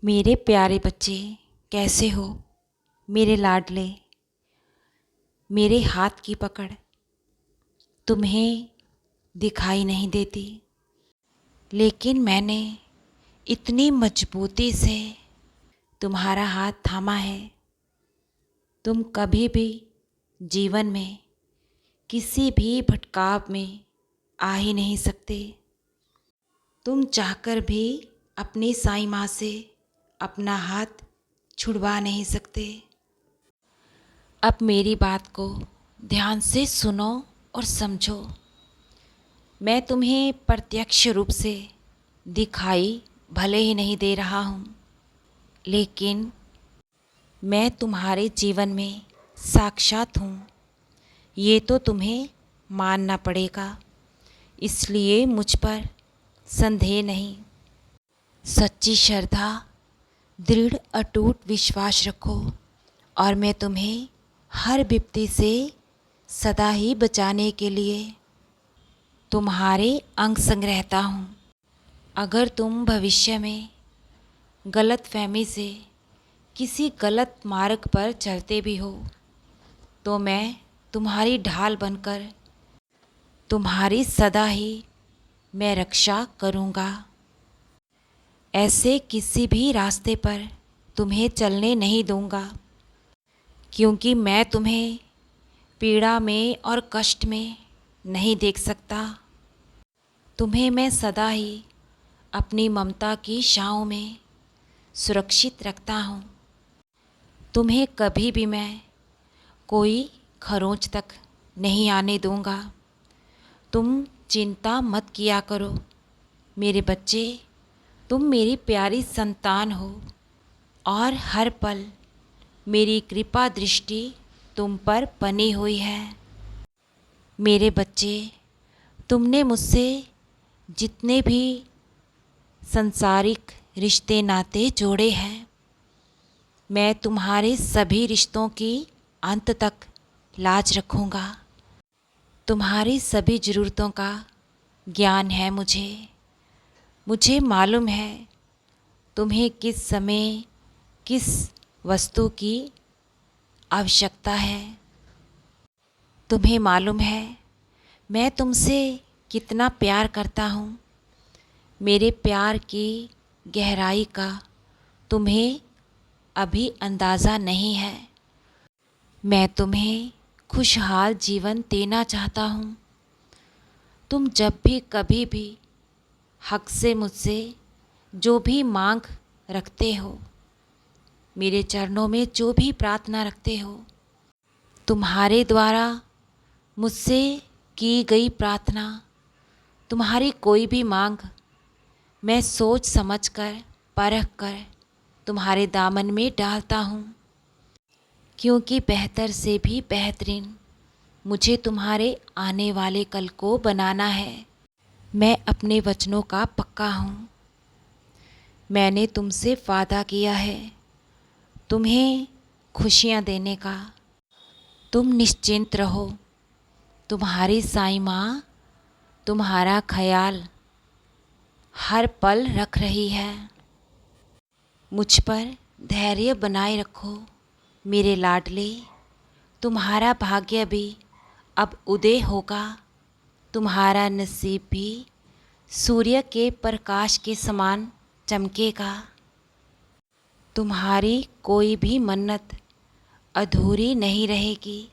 मेरे प्यारे बच्चे, कैसे हो? मेरे लाडले, मेरे हाथ की पकड़ तुम्हें दिखाई नहीं देती, लेकिन मैंने इतनी मजबूती से तुम्हारा हाथ थामा है। तुम कभी भी जीवन में किसी भी भटकाव में आ ही नहीं सकते। तुम चाहकर भी अपनी साईं माँ से अपना हाथ छुड़वा नहीं सकते। अब मेरी बात को ध्यान से सुनो और समझो। मैं तुम्हें प्रत्यक्ष रूप से दिखाई भले ही नहीं दे रहा हूँ, लेकिन मैं तुम्हारे जीवन में साक्षात हूँ। ये तो तुम्हें मानना पड़ेगा, इसलिए मुझ पर संदेह नहीं। सच्ची श्रद्धा, दृढ़ अटूट विश्वास रखो और मैं तुम्हें हर विपत्ति से सदा ही बचाने के लिए तुम्हारे अंग संग रहता हूँ। अगर तुम भविष्य में गलतफहमी से किसी गलत मार्ग पर चलते भी हो, तो मैं तुम्हारी ढाल बनकर तुम्हारी सदा ही मैं रक्षा करूँगा। ऐसे किसी भी रास्ते पर तुम्हें चलने नहीं दूँगा, क्योंकि मैं तुम्हें पीड़ा में और कष्ट में नहीं देख सकता। तुम्हें मैं सदा ही अपनी ममता की छाँव में सुरक्षित रखता हूँ। तुम्हें कभी भी मैं कोई खरोंच तक नहीं आने दूँगा। तुम चिंता मत किया करो मेरे बच्चे। तुम मेरी प्यारी संतान हो और हर पल मेरी कृपा दृष्टि तुम पर बनी हुई है। मेरे बच्चे, तुमने मुझसे जितने भी सांसारिक रिश्ते नाते जोड़े हैं, मैं तुम्हारे सभी रिश्तों की अंत तक लाज रखूँगा। तुम्हारी सभी ज़रूरतों का ज्ञान है मुझे मालूम है तुम्हें किस समय किस वस्तु की आवश्यकता है। तुम्हें मालूम है मैं तुमसे कितना प्यार करता हूँ। मेरे प्यार की गहराई का तुम्हें अभी अंदाज़ा नहीं है। मैं तुम्हें खुशहाल जीवन देना चाहता हूँ। तुम जब भी कभी भी हक से मुझसे जो भी मांग रखते हो, मेरे चरणों में जो भी प्रार्थना रखते हो, तुम्हारे द्वारा मुझसे की गई प्रार्थना, तुम्हारी कोई भी मांग मैं सोच समझ कर परख कर तुम्हारे दामन में डालता हूँ, क्योंकि बेहतर से भी बेहतरीन मुझे तुम्हारे आने वाले कल को बनाना है। मैं अपने वचनों का पक्का हूँ। मैंने तुमसे वादा किया है तुम्हें खुशियाँ देने का। तुम निश्चिंत रहो, तुम्हारी साईं माँ तुम्हारा ख्याल हर पल रख रही है। मुझ पर धैर्य बनाए रखो मेरे लाडले। तुम्हारा भाग्य भी अब उदय होगा। तुम्हारा नसीब भी सूर्य के प्रकाश के समान चमकेगा। तुम्हारी कोई भी मन्नत अधूरी नहीं रहेगी।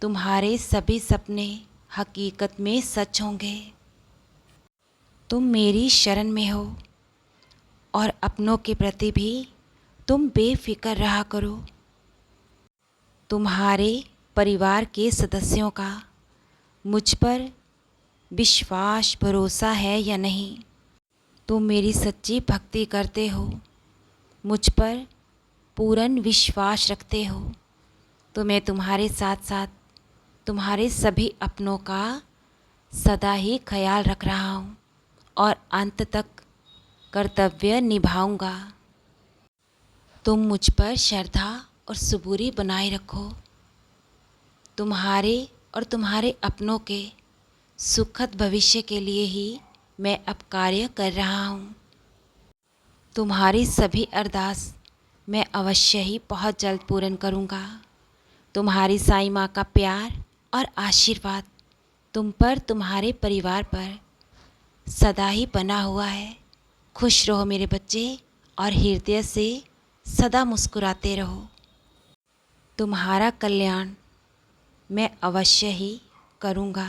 तुम्हारे सभी सपने हकीकत में सच होंगे। तुम मेरी शरण में हो और अपनों के प्रति भी तुम बेफिक्र रहा करो। तुम्हारे परिवार के सदस्यों का मुझ पर विश्वास भरोसा है या नहीं? तुम मेरी सच्ची भक्ति करते हो, मुझ पर पूर्ण विश्वास रखते हो, तो मैं तुम्हारे साथ साथ तुम्हारे सभी अपनों का सदा ही ख्याल रख रहा हूँ और अंत तक कर्तव्य निभाऊंगा। तुम मुझ पर श्रद्धा और सबूरी बनाए रखो। तुम्हारे और तुम्हारे अपनों के सुखद भविष्य के लिए ही मैं अब कार्य कर रहा हूँ। तुम्हारी सभी अरदास मैं अवश्य ही बहुत जल्द पूर्ण करूँगा। तुम्हारी साईं माँ का प्यार और आशीर्वाद तुम पर, तुम्हारे परिवार पर सदा ही बना हुआ है। खुश रहो मेरे बच्चे और हृदय से सदा मुस्कुराते रहो। तुम्हारा कल्याण मैं अवश्य ही करूँगा।